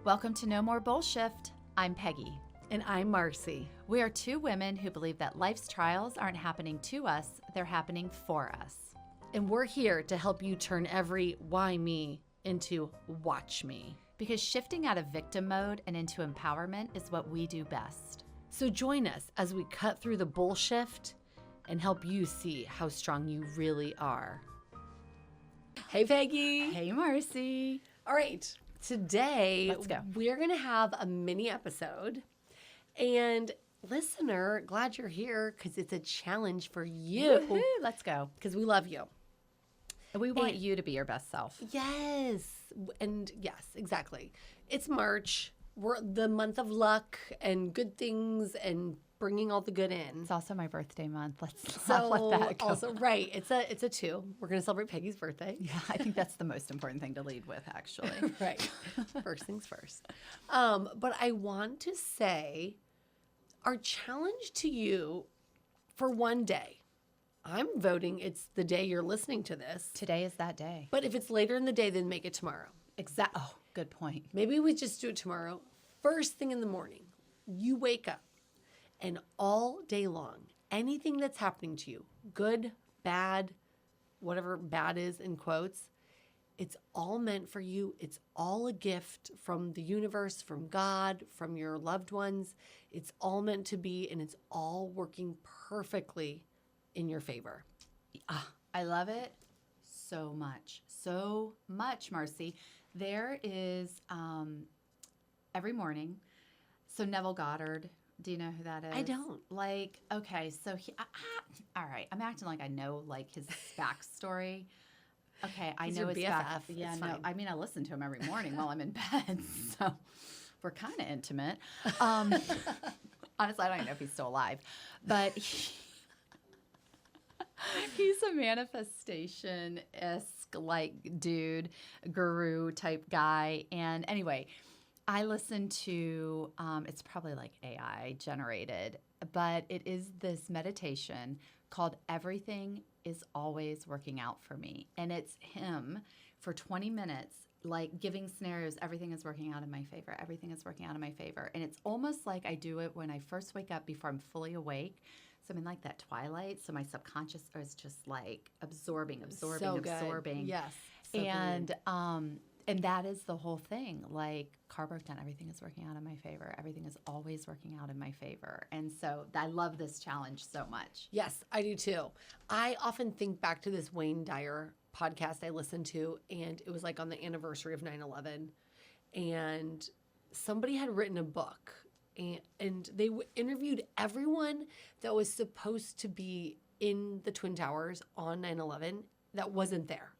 Welcome to No More Bullshift. I'm Peggy. And I'm Marcy. We are two women who believe that life's trials aren't happening to us, they're happening for us. And we're here to help you turn every why me into watch me. Because shifting out of victim mode and into empowerment is what we do best. So join us as we cut through the bullshift and help you see how strong you really are. Hey, Peggy. Hey, Marcy. All right. Today, Let's go. We're going to have a mini episode. And listener, glad you're here because it's a challenge for you. Woo-hoo, let's go. Because we love you. We want you to be your best self. Yes. And yes, exactly. It's March. We're the month of luck and good things and bringing all the good in. It's also my birthday month. Let's not let that go. Also, right. It's a 2. We're going to celebrate Peggy's birthday. Yeah, I think that's the most important thing to lead with, actually. Right. First things first. But I want to say our challenge to you for one day. I'm voting it's the day you're listening to this. Today is that day. But if it's later in the day, then make it tomorrow. Oh, good point. Maybe we just do it tomorrow. First thing in the morning, you wake up and all day long, anything that's happening to you, good, bad, whatever bad is in quotes, it's all meant for you. It's all a gift from the universe, from God, from your loved ones. It's all meant to be, and it's all working perfectly in your favor. I love it so much. So much, Marcy. There is every morning. So Neville Goddard, do you know who that is? I don't. Okay, so all right, I'm acting like I know his backstory. Okay, I He's know your his BFF. Yeah, It's no, fine. I mean, I listen to him every morning while I'm in bed, so we're kind of intimate. Honestly, I don't even know if he's still alive, but he's a manifestation-esque dude, guru type guy. And anyway, I listen to, it's probably AI generated, but it is this meditation called Everything is Always Working Out for Me. And it's him for 20 minutes, giving scenarios, everything is working out in my favor. Everything is working out in my favor. And it's almost like I do it when I first wake up before I'm fully awake. So I'm in that twilight. So my subconscious is just absorbing. So good. Yes. So And that is the whole thing. Car broke down, everything is working out in my favor. Everything is always working out in my favor. And so I love this challenge so much. Yes, I do too. I often think back to this Wayne Dyer podcast I listened to, and it was on the anniversary of 9/11. And somebody had written a book, and they interviewed everyone that was supposed to be in the Twin Towers on 9/11 that wasn't there.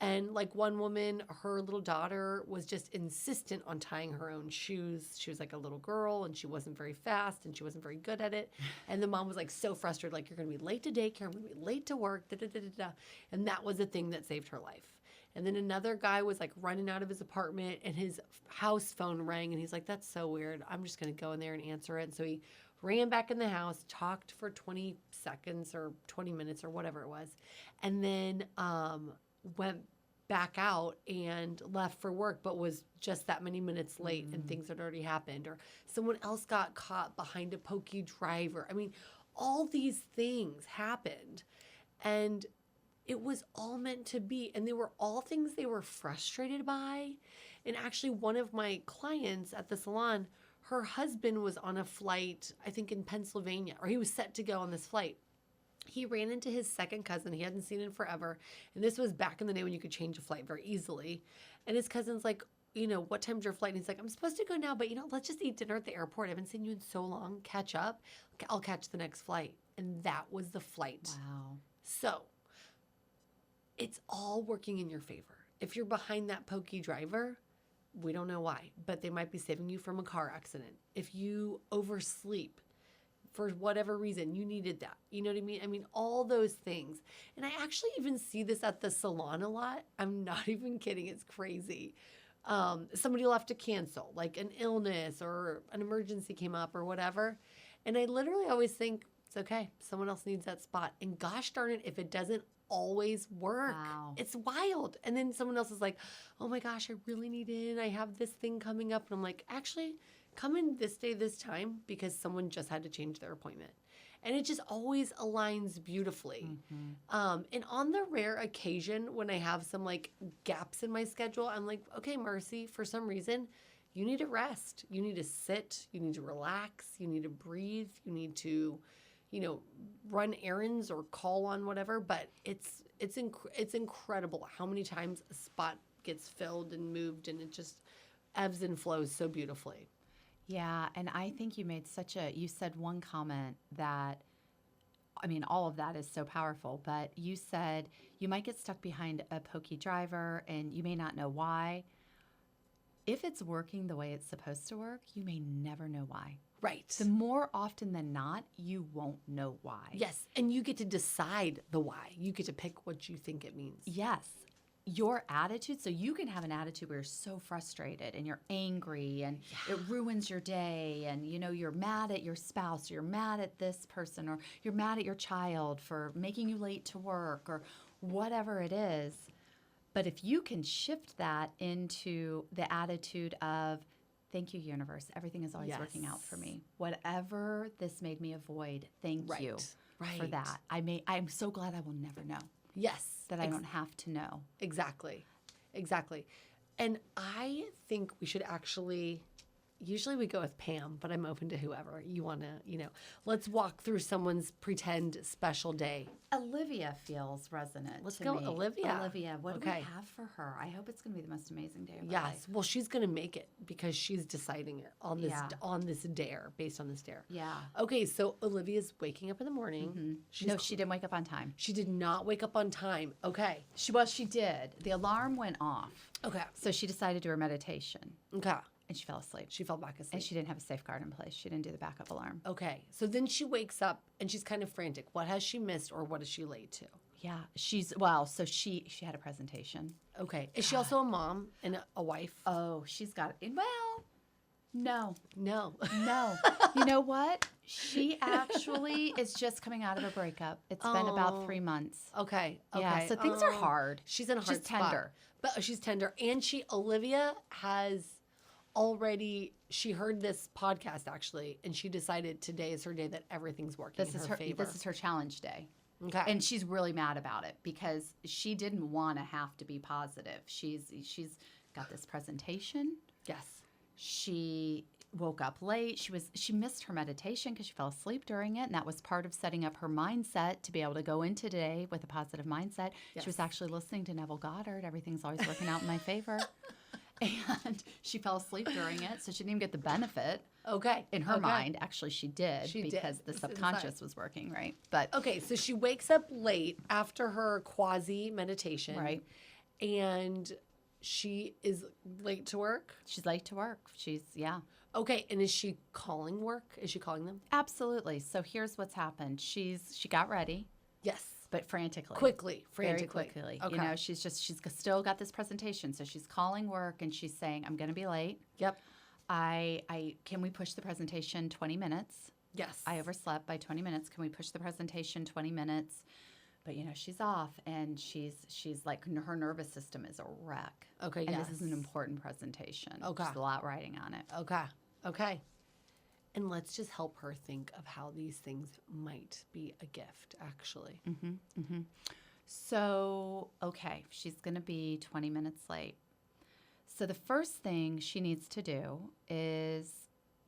And one woman, her little daughter was just insistent on tying her own shoes. She was a little girl and she wasn't very fast and she wasn't very good at it. And the mom was so frustrated, you're going to be late to daycare, I'm going to be late to work, da, da, da, da, da. And that was the thing that saved her life. And then another guy was running out of his apartment and his house phone rang and he's that's so weird. I'm just going to go in there and answer it. And so he ran back in the house, talked for 20 seconds or 20 minutes or whatever it was. And then went back out and left for work, but was just that many minutes late and things had already happened. Or someone else got caught behind a pokey driver. I mean, all these things happened. And it was all meant to be. And they were all things they were frustrated by. And actually, one of my clients at the salon, her husband was on a flight, I think in Pennsylvania, or he was set to go on this flight. He ran into his second cousin. He hadn't seen him forever. And this was back in the day when you could change a flight very easily. And his cousin's what time's your flight? And he's I'm supposed to go now, but let's just eat dinner at the airport. I haven't seen you in so long. Catch up. I'll catch the next flight. And that was the flight. Wow. So it's all working in your favor. If you're behind that pokey driver, we don't know why, but they might be saving you from a car accident. If you oversleep, for whatever reason, you needed that. You know what I mean? I mean, all those things. And I actually even see this at the salon a lot. I'm not even kidding. It's crazy. Somebody will have to cancel, an illness or an emergency came up or whatever. And I literally always think, it's okay. Someone else needs that spot. And gosh darn it, if it doesn't always work. Wow. It's wild. And then someone else is like, oh my gosh, I really need in. I have this thing coming up. And I'm like, actually, come in this day, this time, because someone just had to change their appointment. And it just always aligns beautifully. And on the rare occasion when I have some like gaps in my schedule, I'm like, okay, Marcy, for some reason, you need to rest. You need to sit. You need to relax. You need to breathe. You need to, run errands or call on whatever. But it's incredible how many times a spot gets filled and moved, and it just ebbs and flows so beautifully. Yeah, and I think you made you said one comment that, I mean, all of that is so powerful, but you said you might get stuck behind a pokey driver and you may not know why. If it's working the way it's supposed to work, you may never know why. Right. The more often than not, you won't know why. Yes, and you get to decide the why. You get to pick what you think it means. Yes. Your attitude, so you can have an attitude where you're so frustrated and you're angry and it ruins your day, and you're mad at your spouse, or you're mad at this person, or you're mad at your child for making you late to work, or whatever it is. But if you can shift that into the attitude of, thank you, universe, everything is always working out for me. Whatever this made me avoid, thank you for that. I'm so glad I will never know. Yes. That I don't have to know. Exactly. And I think we should usually we go with Pam, but I'm open to whoever you want to, let's walk through someone's pretend special day. Olivia feels resonant. Let's to go, me. Olivia. Olivia, what do we have for her? I hope it's going to be the most amazing day of her Yes. life. Well, she's going to make it because she's deciding it on this dare, based on this dare. Yeah. Okay, so Olivia's waking up in the morning. No, she didn't wake up on time. She did not wake up on time. Okay. She did. The alarm went off. Okay. So she decided to do her meditation. Okay. And she fell asleep. She fell back asleep. And she didn't have a safeguard in place. She didn't do the backup alarm. Okay. So then she wakes up and she's kind of frantic. What has she missed, or what is she late to? Yeah. she had a presentation. Okay. Is she also a mom and a wife? Oh, she's got it. Well, no. No. You know what? She actually is just coming out of a breakup. It's been about 3 months. Okay. Yeah, so things are hard. She's in a hard She's tender. Spot. But she's tender. And Olivia has she heard this podcast actually, and she decided today is her day that every's working in her favor. This is her challenge day. Okay. And she's really mad about it because she didn't want to have to be positive. She's got this presentation. Yes. She woke up late. She missed her meditation because she fell asleep during it, and that was part of setting up her mindset to be able to go into today with a positive mindset. Yes. She was actually listening to Neville Goddard. Everything's always working out in my favor. And she fell asleep during it, so she didn't even get the benefit. Okay. In her mind, actually, she did because the subconscious was working, right? But okay, so she wakes up late after her quasi meditation, right? And she is late to work. She's late to work. Okay, and is she calling work? Is she calling them? Absolutely. So here's what's happened. She got ready. Yes. But frantically. Very quickly. Okay. She's still got this presentation. So she's calling work and she's saying, I'm going to be late. Yep. Can we push the presentation 20 minutes? Yes. I overslept by 20 minutes. Can we push the presentation 20 minutes? But, she's off and she's like, her nervous system is a wreck. Okay, and this is an important presentation. Okay. There's a lot riding on it. Okay. And let's just help her think of how these things might be a gift, actually. So, okay, she's going to be 20 minutes late. So the first thing she needs to do is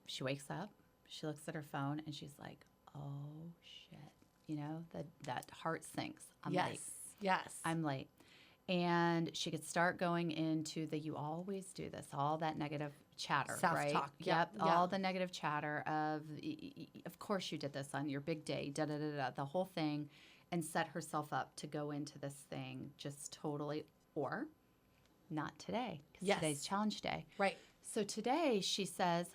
she wakes up, she looks at her phone, and she's like, oh, shit. That heart sinks. I'm late. Yes. I'm late. And she could start going into you always do this, all that negative chatter, right? Self-talk. Yep. All the negative chatter of course you did this on your big day, the whole thing, and set herself up to go into this thing just totally, or not today, because today's challenge day. Right. So today she says,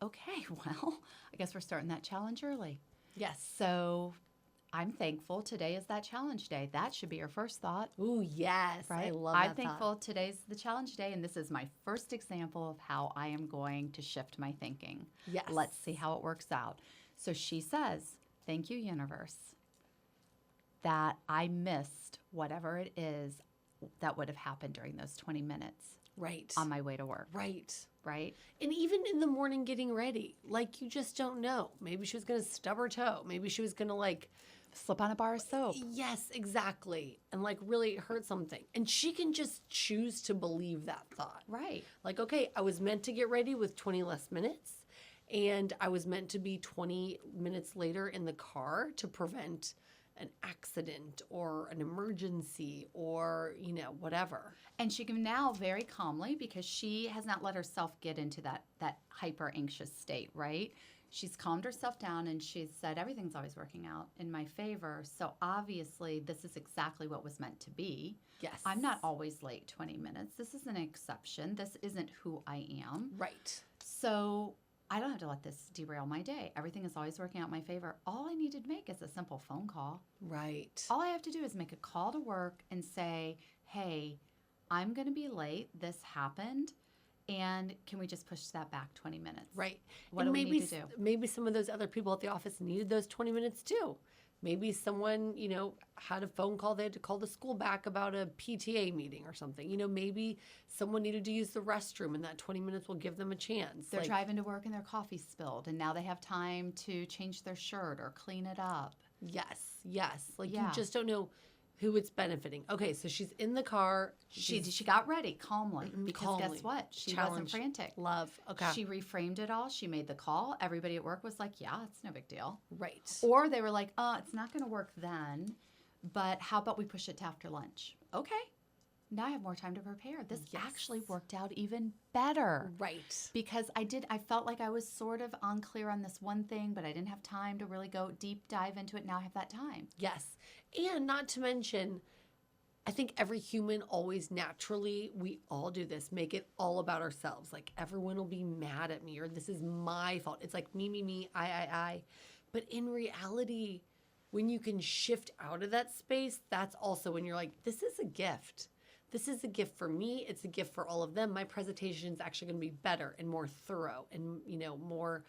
okay, well, I guess we're starting that challenge early. Yes. So I'm thankful today is that challenge day. That should be your first thought. Ooh, yes. Right? I love that. I'm thankful today's the challenge day, and this is my first example of how I am going to shift my thinking. Yes. Let's see how it works out. So she says, thank you, universe. that I missed whatever it is that would have happened during those 20 minutes Right. on my way to work. Right. Right? And even in the morning getting ready, like you just don't know. Maybe she was going to stub her toe. Maybe she was going to like, Slip on a bar of soap. yes, exactly. And like really hurt something. And she can just choose to believe that thought. Right. Like, okay, I was meant to get ready with 20 less minutes. And I was meant to be 20 minutes later in the car to prevent an accident or an emergency or, you know, whatever. And she can now very calmly, because she has not let herself get into that hyper anxious state, right? She's calmed herself down and she's said, everything's always working out in my favor. So obviously this is exactly what was meant to be. Yes. I'm not always late 20 minutes. This is an exception. This isn't who I am. Right. So I don't have to let this derail my day. Everything is always working out in my favor. All I needed to make is a simple phone call. Right. All I have to do is make a call to work and say, hey, I'm going to be late. This happened. And can we just push that back 20 minutes? Right. What and do we maybe, need to do? Maybe some of those other people at the office needed those 20 minutes too. Maybe someone, you know, had a phone call. They had to call the school back about a PTA meeting or something. You know, maybe someone needed to use the restroom and that 20 minutes will give them a chance. They're Like, driving to work and their coffee spilled, and now they have time to change their shirt or clean it up. yes, yes. Like Yeah. you just don't know who it's benefiting. Okay, so she's in the car. She got ready calmly, because calmly. guess what? She wasn't Challenge. frantic. Love. Okay. She reframed it all. She made the call. Everybody at work was like, yeah, it's no big deal. right. Or they were like, it's not going to work then, but how about we push it to after lunch? Okay. Now I have more time to prepare. This Yes. actually worked out even better. Right. Because I felt like I was sort of unclear on this one thing, but I didn't have time to really go deep dive into it. Now I have that time. Yes. And not to mention, I think every human always naturally, we all do this, make it all about ourselves. Like everyone will be mad at me or this is my fault. It's like me, I. But in reality, when you can shift out of that space, that's also when you're like, this is a gift. This is a gift for me. It's a gift for all of them. My presentation is actually going to be better and more thorough and, you know, more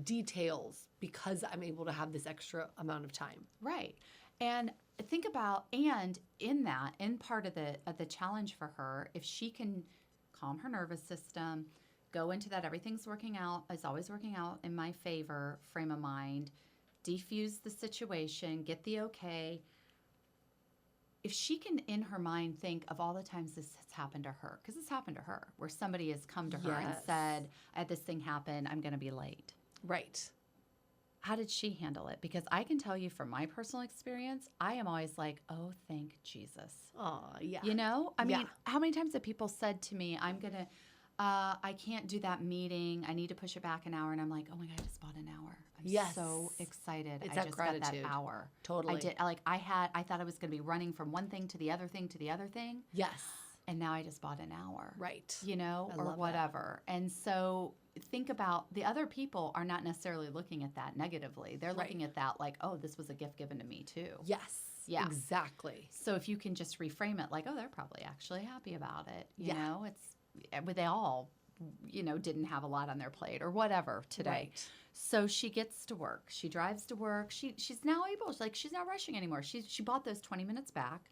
details because I'm able to have this extra amount of time. Right. And think about, and in part of the challenge for her, if she can calm her nervous system, go into that everything's working out, is always working out in my favor frame of mind, defuse the situation, get the okay. If she can, in her mind, think of all the times this has happened to her, because it's happened to her, where somebody has come to her and Yes. said, I had this thing happen, I'm going to be late. Right. How did she handle it? Because I can tell you from my personal experience, I am always like, oh, thank Jesus. Oh, yeah. You know? I mean, Yeah. how many times have people said to me, I can't do that meeting. I need to push it back an hour. And I'm like, oh my God, I just bought an hour. I'm Yes. so excited. It's I that just got gratitude. that hour. Totally. I did. I thought I was going to be running from one thing to the other thing to the other thing. Yes. And now I just bought an hour. Right. You know, I or love that. whatever. And so think about the other people are not necessarily looking at that negatively. They're Right. looking at that like, oh, this was a gift given to me too. Yes. Yeah. Exactly. So if you can just reframe it like, oh, they're probably actually happy about it. You Yeah. know, they all, you know, didn't have a lot on their plate or whatever today. Right. So she gets to work. She drives to work. She's now able, she's not rushing anymore. She bought those 20 minutes back.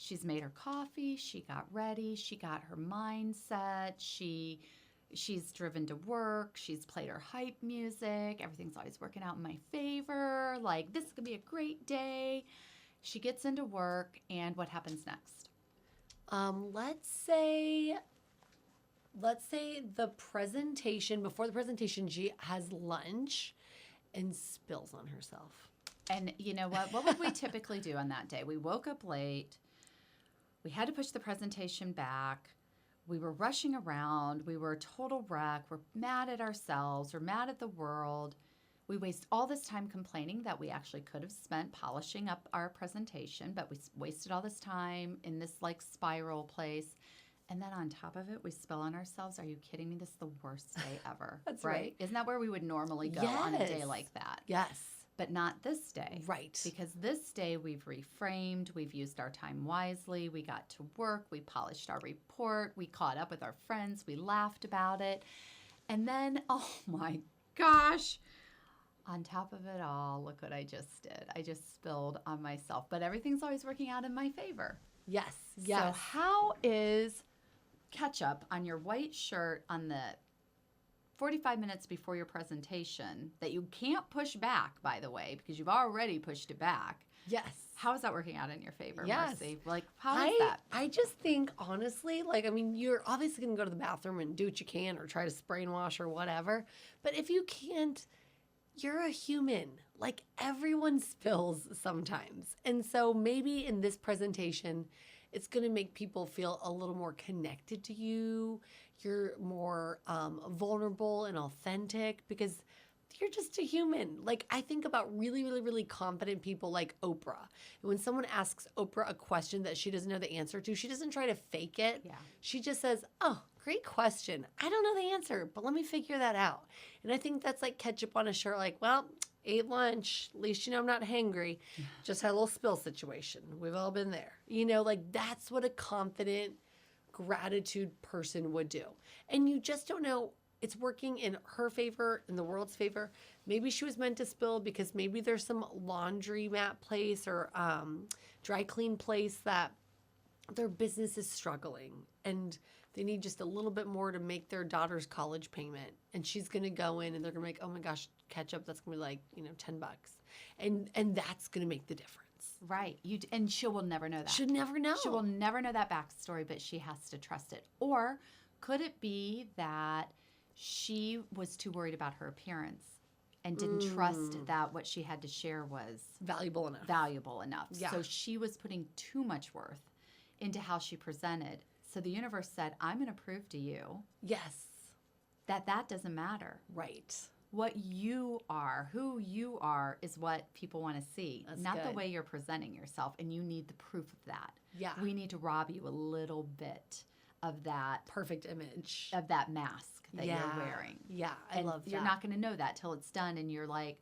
She's made her coffee. She got ready. She got her mindset. She's driven to work. She's played her hype music. Everything's always working out in my favor. Like, this is going to be a great day. She gets into work, and what happens next? Let's say the presentation, before the presentation, she has lunch and spills on herself. And you know what? What would we typically do on that day? We woke up late. We had to push the presentation back. We were rushing around. We were a total wreck. We're mad at ourselves. We're mad at the world. We waste all this time complaining that we actually could have spent polishing up our presentation, but we wasted all this time in this like spiral place. And then on top of it, we spill on ourselves. Are you kidding me? This is the worst day ever. That's right. Isn't that where we would normally go on a day Yes. like that? Yes. But not this day. Right. Because this day we've reframed, we've used our time wisely, we got to work, we polished our report, we caught up with our friends, we laughed about it. And then, oh my gosh, On top of it all, look what I just did. I just spilled on myself. But everything's always working out in my favor. Yes. So Yes. how is ketchup on your white shirt on the 45 minutes before your presentation that you can't push back, by the way, because you've already pushed it back? Yes. How is that working out in your favor, Yes. Marcy? Like, how is that? I just think, honestly, like, I mean, you're obviously going to go to the bathroom and do what you can or try to spray and wash or whatever. But if you can't, you're a human. Like, everyone spills sometimes. And so maybe in this presentation, it's going to make people feel a little more connected to you. You're more vulnerable and authentic because you're just a human. Like, I think about really, really, really confident people like Oprah. And when someone asks Oprah a question that she doesn't know the answer to, she doesn't try to fake it. Yeah. She just says, oh, great question. I don't know the answer, but let me figure that out. And I think that's like ketchup on a shirt. Like, well, ate lunch. At least you know I'm not hangry. Just had a little spill situation. We've all been there. You know, like that's what a confident gratitude person would do. And you just don't know. It's working in her favor, in the world's favor. Maybe she was meant to spill because maybe there's some laundromat place or dry clean place that their business is struggling and they need just a little bit more to make their daughter's college payment. And she's going to go in and they're going to make, oh my gosh, ketchup, that's going to be like, $10. And that's going to make the difference. Right. And she will never know that. She'll never know. She will never know that backstory, but she has to trust it. Or could it be that she was too worried about her appearance and didn't trust that what she had to share was valuable enough. Yeah. So she was putting too much worth into how she presented. So the universe said, I'm going to prove to you Yes. that doesn't matter. Right. What you are, who you are, is what people want to see, That's not the good. way you're presenting yourself. And you need the proof of that. Yeah. We need to rob you a little bit of that Perfect image. of that mask that you're wearing. Yeah, I love that. You're not going to know that till it's done, and you're like,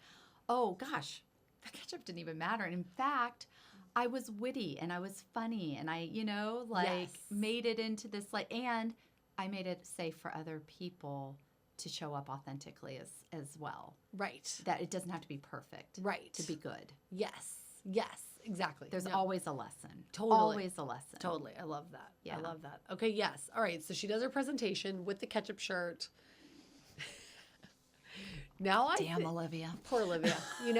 oh gosh, the ketchup didn't even matter. And in fact, I was witty and I was funny, and I, Yes. made it into this and I made it safe for other people to show up authentically as well. Right. That it doesn't have to be perfect. Right. To be good. Yes. Yes. Exactly. There's No. always a lesson. Totally. Always a lesson. Totally. I love that. Yeah. I love that. Okay, yes. All right. So she does her presentation with the ketchup shirt. Now Damn, Olivia. poor Olivia.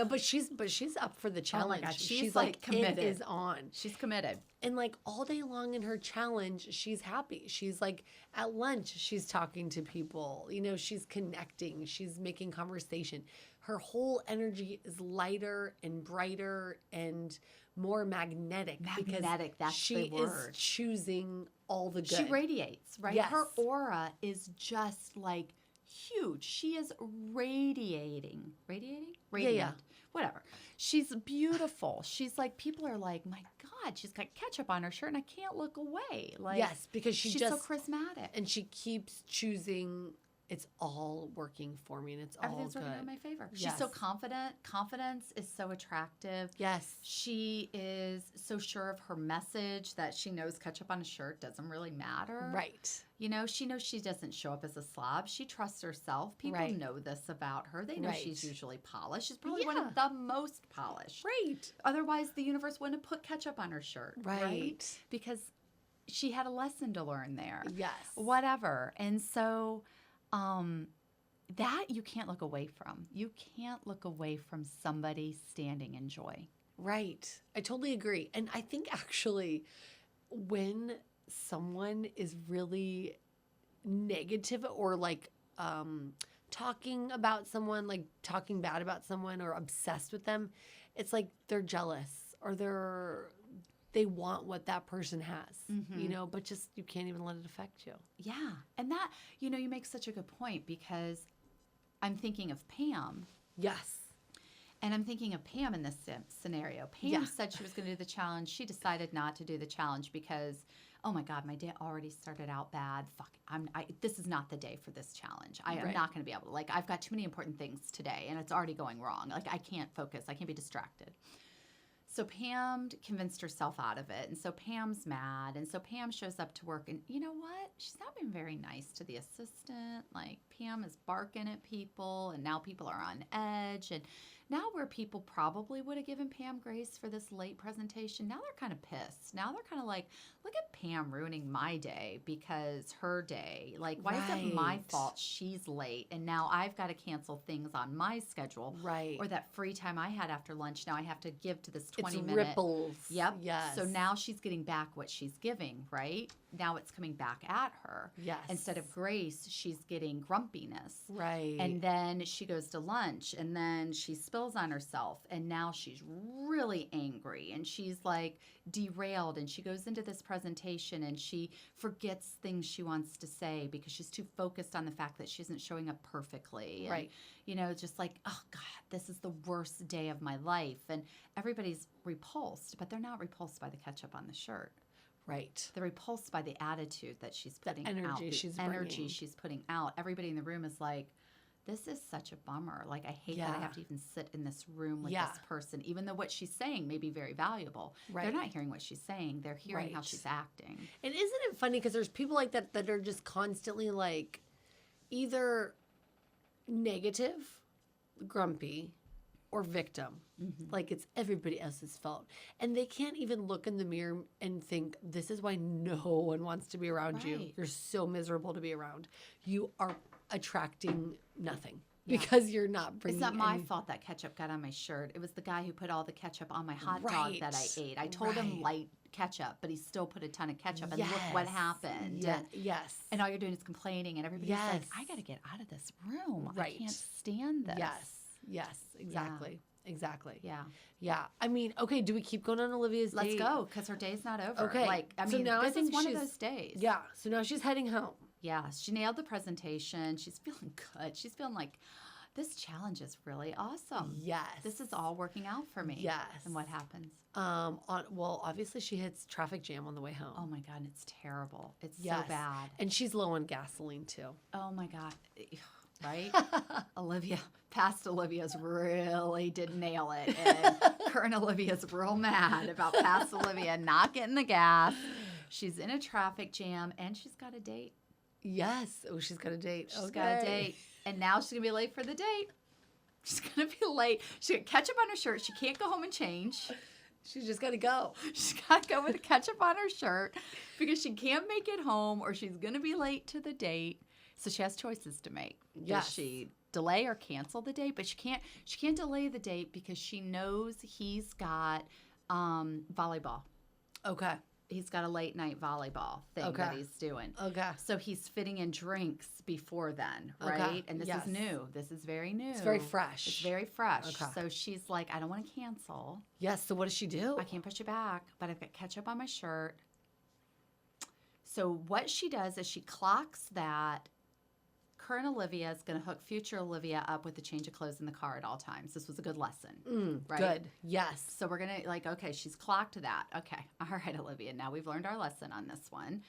But she's up for the challenge. God, she's like committed. It is on. She's committed. And like all day long in her challenge, she's happy. She's like at lunch, she's talking to people. She's connecting. She's making conversation. Her whole energy is lighter and brighter and more magnetic. Magnetic, because that's she the word. is choosing all the good. She radiates, right? Yes. Her aura is just like huge. She is radiating. Radiating? Radiant. Yeah. Whatever. She's beautiful. She's like, people are like, my God, she's got ketchup on her shirt and I can't look away. Like, Yes, because she's so charismatic. and she keeps choosing. It's all working for me, and it's all Everything's good. working in my favor. She's Yes. so confident. Confidence is so attractive. Yes. She is so sure of her message that she knows ketchup on a shirt doesn't really matter. Right. She knows she doesn't show up as a slob. She trusts herself. People Right. know this about her. They know Right. she's usually polished. She's probably one Yeah. of the most polished. Right. Otherwise, the universe wouldn't have put ketchup on her shirt. Right. Because she had a lesson to learn there. Yes. Whatever. And so that you can't look away from. You can't look away from somebody standing in joy. Right. I totally agree. And I think actually when someone is really negative or like talking about someone, like talking bad about someone or obsessed with them, it's like they're jealous or they want what that person has, but just you can't even let it affect you. Yeah. And that, you make such a good point because I'm thinking of Pam. Yes. And I'm thinking of Pam in this scenario. Pam Yeah. said she was going to do the challenge. She decided not to do the challenge because, oh my God, my day already started out bad. Fuck, this is not the day for this challenge. I am Right. not going to be able to. I've got too many important things today, and it's already going wrong. I can't focus. I can't be distracted. So Pam convinced herself out of it. And so Pam's mad. And so Pam shows up to work. And you know what? She's not been very nice to the assistant. Like, Pam is barking at people. And now people are on edge. And now where people probably would have given Pam grace for this late presentation, now they're kind of pissed. Now they're kind of like, look at Pam ruining my day because her day. Like, why is it my Right. fault she's late? And now I've got to cancel things on my schedule. Right. Or that free time I had after lunch, now I have to give to this It's 20-minute. ripples. Yep. Yes. So now she's getting back what she's giving, right? Now it's coming back at her. Yes. Instead of grace, she's getting grumpiness. Right. And then she goes to lunch and then she spills on herself and now she's really angry and she's like derailed and she goes into this presentation and she forgets things she wants to say because she's too focused on the fact that she isn't showing up perfectly. And, Right. you know, just like, oh God, this is the worst day of my life. And everybody's repulsed, but they're not repulsed by the ketchup on the shirt. Right. They're repulsed by the attitude that she's That putting out. energy The she's energy bringing. she's putting out. Everybody in the room is like, this is such a bummer. Like, I hate that I Yeah. have to even sit in this room with Yeah. this person, even though what she's saying may be very valuable. Right. They're not hearing what she's saying. They're hearing how Right. she's acting. And isn't it funny because there's people like that that are just constantly like either negative, grumpy, or victim. Like it's everybody else's fault. And they can't even look in the mirror and think, this is why no one wants to be around you. Right. You're so miserable to be around. You are attracting nothing Yeah. because you're not bringing It's not my any- fault that ketchup got on my shirt. It was the guy who put all the ketchup on my hot dog that I Right. ate. I told him Right. light ketchup, but he still put a ton of ketchup. And look what Yes. happened. Yeah. And, Yes. and all you're doing is complaining. And everybody's like, Yes. I got to get out of this room. I Right. can't stand this. Yes. Exactly. Exactly. Yeah. Yeah. I mean, okay, do we keep going on Olivia's Let's date? go because her day's not over. Okay, Like, I so mean, now I this think is one of she's- those days. Yeah. So now she's heading home. Yeah. She nailed the presentation. She's feeling good. She's feeling like this challenge is really awesome. Yes. This is all working out for me. Yes. And what happens? Well, obviously she hits traffic jam on the way home. Oh my God, it's terrible. It's Yes. so bad. And she's low on gasoline too. Oh my God. Right? Olivia, past Olivia's really did nail it. And current Olivia's real mad about past Olivia not getting the gas. She's in a traffic jam and she's got a date. Yes. Oh, she's got a date. She's got a date. And now she's going to be late for the date. She's going to be late. She's got ketchup on her shirt. She can't go home and change. She's just got to go. She's got to go with the ketchup on her shirt because she can't make it home or she's going to be late to the date. So she has choices to make. Yes. Does she delay or cancel the date? But she can't delay the date because she knows he's got volleyball. Okay. He's got a late night volleyball thing that Okay. he's doing. Okay. So he's fitting in drinks before then, Okay. right? And this Yes. is new. This is very new. It's very fresh. It's very fresh. Okay. So she's like, I don't want to cancel. Yes. So what does she do? I can't push it back, but I've got ketchup on my shirt. So what she does is she clocks that current Olivia is going to hook future Olivia up with a change of clothes in the car at all times. This was a good lesson. Right? Good. Yes. So we're going to like, okay, she's clocked that. Okay. All right, Olivia. Now we've learned our lesson on this one.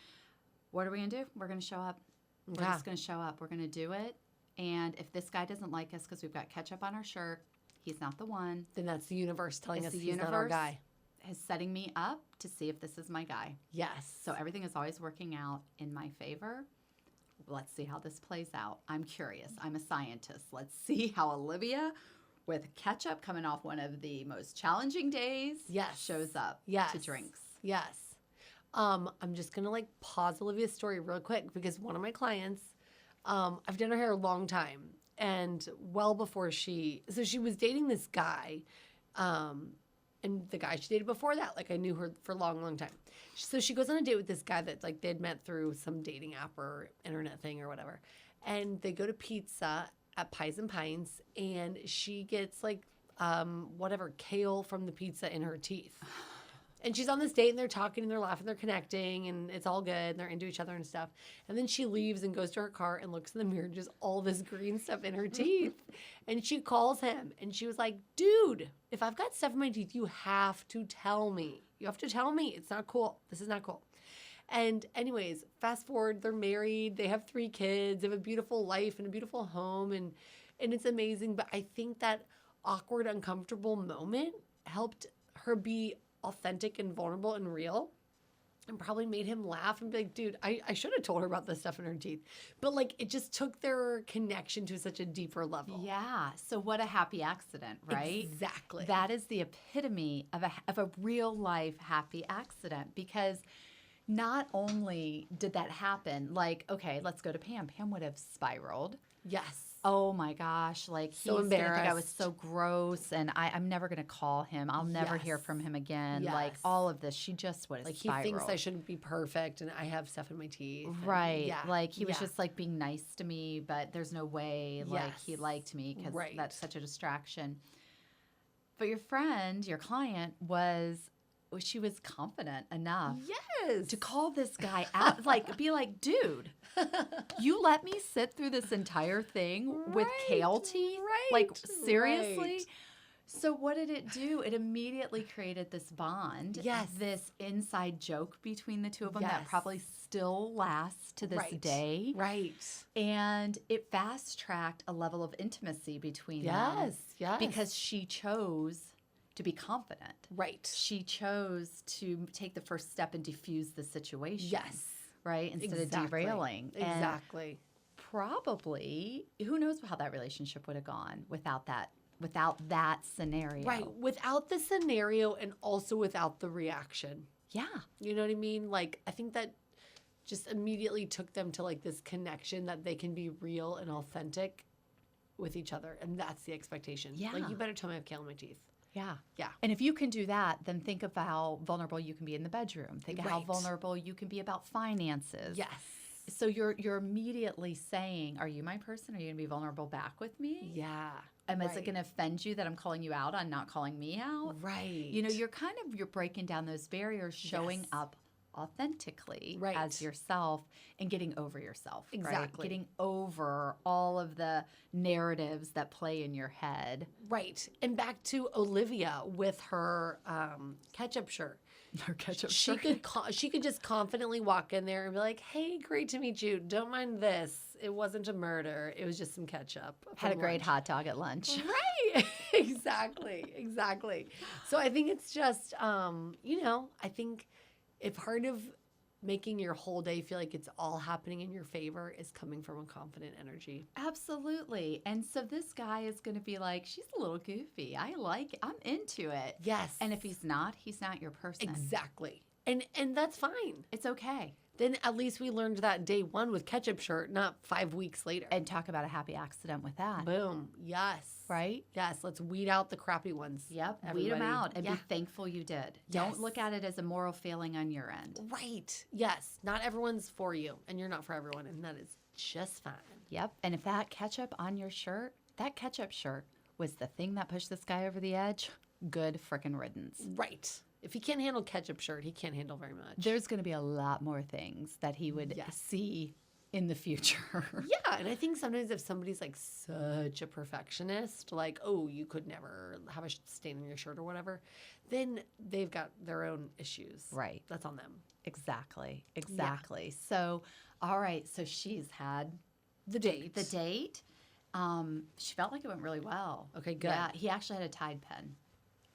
What are we going to do? We're going to show up. We're Yeah. just going to show up. We're going to do it. And if this guy doesn't like us because we've got ketchup on our shirt, he's not the one. Then that's the universe telling It's us the he's not our universe. guy. Is setting me up to see if this is my guy. Yes. So everything is always working out in my favor. Let's see how this plays out. I'm curious. I'm a scientist. Let's see how Olivia, with ketchup coming off one of the most challenging days, Yes. shows up Yes. to drinks. Yes. I'm just gonna like pause Olivia's story real quick because one of my clients, I've done her hair a long time, and well before she was dating this guy, and the guy she dated before that, like I knew her for a long, long time. So she goes on a date with this guy that like they'd met through some dating app or internet thing or whatever, and they go to pizza at Pies and Pines, and she gets like whatever kale from the pizza in her teeth. And she's on this date and they're talking and they're laughing, they're connecting and it's all good and they're into each other and stuff. And then she leaves and goes to her car and looks in the mirror and just all this green stuff in her teeth. And she calls him and she was like, dude, if I've got stuff in my teeth, you have to tell me. You have to tell me. It's not cool. This is not cool. And anyways, fast forward, they're married, they have 3 kids, they have a beautiful life and a beautiful home and it's amazing. But I think that awkward, uncomfortable moment helped her be authentic and vulnerable and real, and probably made him laugh and be like, dude, I should have told her about this stuff in her teeth. But like, it just took their connection to such a deeper level. Yeah. So what a happy accident, right? Exactly. That is the epitome of a real life happy accident, because not only did that happen, like, okay, let's go to Pam. Pam would have spiraled. Yes. Oh my gosh, like So he's gonna think I was embarrassed. so gross, and I'm never gonna call him. I'll never hear Yes. from him again. Like Yes. all of this, she just would have Like spiraled. he thinks I shouldn't be perfect and I have stuff in my teeth. and- Right. Yeah. Like he was Yeah. just like being nice to me, but there's no way like he Yes. liked me, because Right. that's such a distraction. But your friend, your client, she was confident enough Yes. to call this guy out, like be like, dude, you let me sit through this entire thing with kale teeth? Like, seriously? right. So what did it do? It immediately created this bond. Yes. This inside joke between the two of them that Yes. probably still lasts to this Right. day. Right. And it fast-tracked a level of intimacy between them. Yes. Yes. Because she chose to be confident. Right. She chose to take the first step and diffuse the situation. Yes. Right? Instead of Exactly. derailing. And Exactly. probably, who knows how that relationship would have gone without that scenario. Right. Without the scenario and also without the reaction. Yeah. You know what I mean? Like, I think that just immediately took them to like this connection that they can be real and authentic with each other. And that's the expectation. Yeah. Like, you better tell me I have kale in my teeth. Yeah. Yeah. And if you can do that, then think of how vulnerable you can be in the bedroom. Think of how Right. vulnerable you can be about finances. Yes. So you're immediately saying, are you my person? Are you going to be vulnerable back with me? Yeah. Is right. it going to offend you that I'm calling you out on not calling me out? Right. You know, you're breaking down those barriers, showing Yes. up authentically Right. as yourself and getting over yourself. Right? Exactly. Getting over all of the narratives that play in your head. Right. And back to Olivia with her ketchup shirt. Or ketchup She could just confidently walk in there and be like, "Hey, great to meet you. Don't mind this. It wasn't a murder. It was just some ketchup." Had a from great lunch." hot dog at lunch. Right. Exactly. So I think it's just, I think if part of making your whole day feel like it's all happening in your favor is coming from a confident energy. Absolutely. And so this guy is going to be like, she's a little goofy. I'm into it. Yes. And if he's not your person. Exactly. And that's fine. It's okay. Then at least we learned that day one with ketchup shirt, not 5 weeks later. And talk about a happy accident with that. Boom. Yes. Right? Yes. Let's weed out the crappy ones. Yep. Weed Everybody. them out and Yeah. be thankful you did. Yes. Don't look at it as a moral failing on your end. Right. Yes. Not everyone's for you, and you're not for everyone, and that is just fine. Yep. And if that ketchup on your shirt, that ketchup shirt was the thing that pushed this guy over the edge, good frickin' riddance. Right. If he can't handle ketchup shirt, he can't handle very much. There's going to be a lot more things that he would Yes. see in the future. Yeah, and I think sometimes if somebody's like such a perfectionist, like, oh, you could never have a stain on your shirt or whatever, then they've got their own issues. Right. That's on them. Exactly. So, all right. So she's had The date. the date. She felt like it went really well. Okay, good. Yeah, he actually had a Tide pen.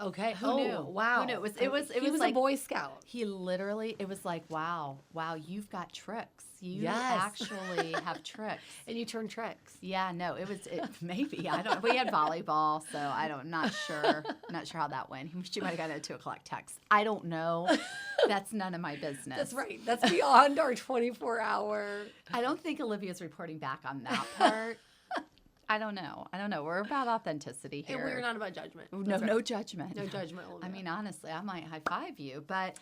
Okay. Who knew? Wow. Who knew? It was He was like a Boy Scout. He literally, it was like, wow, you've got tricks. You Yes. actually have tricks. And you turn tricks. Yeah, no, maybe. I don't, we had volleyball, so I'm not sure how that went. She might have gotten a 2:00 text. I don't know. That's none of my business. That's right. That's beyond our 24-hour. I don't think Olivia's reporting back on that part. I don't know. We're about authenticity here. And we're not about judgment. No, That's right. no judgment. No judgment, Olivia. I mean, honestly, I might high five you, but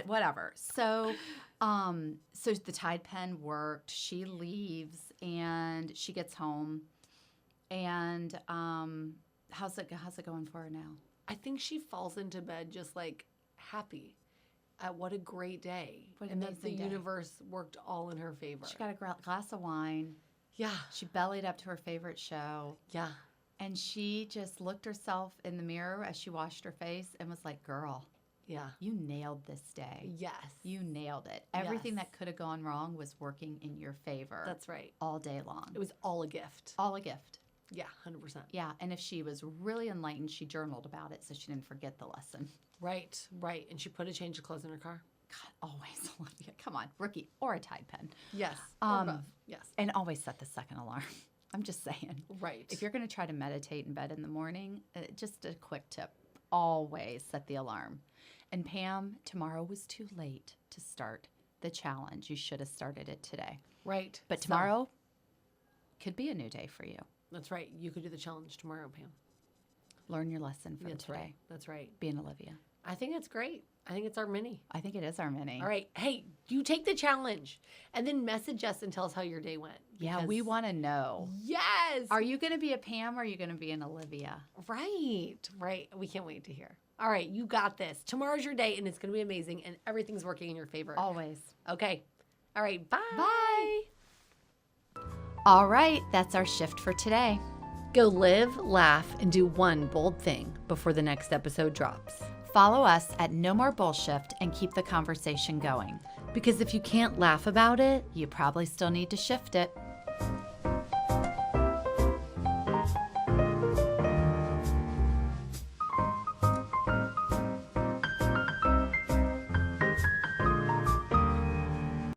whatever. So the Tide pen worked. She leaves and she gets home, and how's it going for her now? I think she falls into bed just like happy at what a great day. What an and that the amazing day. universe worked all in her favor. She got a glass of wine. Yeah. She bellied up to her favorite show. Yeah. And she just looked herself in the mirror as she washed her face and was like, girl, Yeah. you nailed this day. Yes. You nailed it. Everything Yes. that could have gone wrong was working in your favor. That's right. All day long. It was all a gift. all a gift. Yeah, 100%. Yeah, and if she was really enlightened, she journaled about it so she didn't forget the lesson. Right. And she put a change of clothes in her car? God, always, Olivia. Come on, rookie or a Tide pen. Yes. Or both. Yes. And always set the second alarm. I'm just saying. Right. If you're going to try to meditate in bed in the morning, just a quick tip, always set the alarm. And Pam, tomorrow was too late to start the challenge. You should have started it today. Right. But tomorrow could be a new day for you. That's right. You could do the challenge tomorrow, Pam. Learn your lesson from That's today. right. That's right. Be an Olivia. I think it's great. I think it's our mini. I think it is our mini. All right. Hey, you take the challenge and then message us and tell us how your day went. Yeah, we want to know. Yes. Are you going to be a Pam or are you going to be an Olivia? Right. We can't wait to hear. All right, you got this. Tomorrow's your day and it's going to be amazing and everything's working in your favor. Always. Okay. All right. Bye. Bye. All right, that's our shift for today. Go live, laugh, and do one bold thing before the next episode drops. Follow us at No More Bullshift and keep the conversation going. Because if you can't laugh about it, You probably still need to shift it.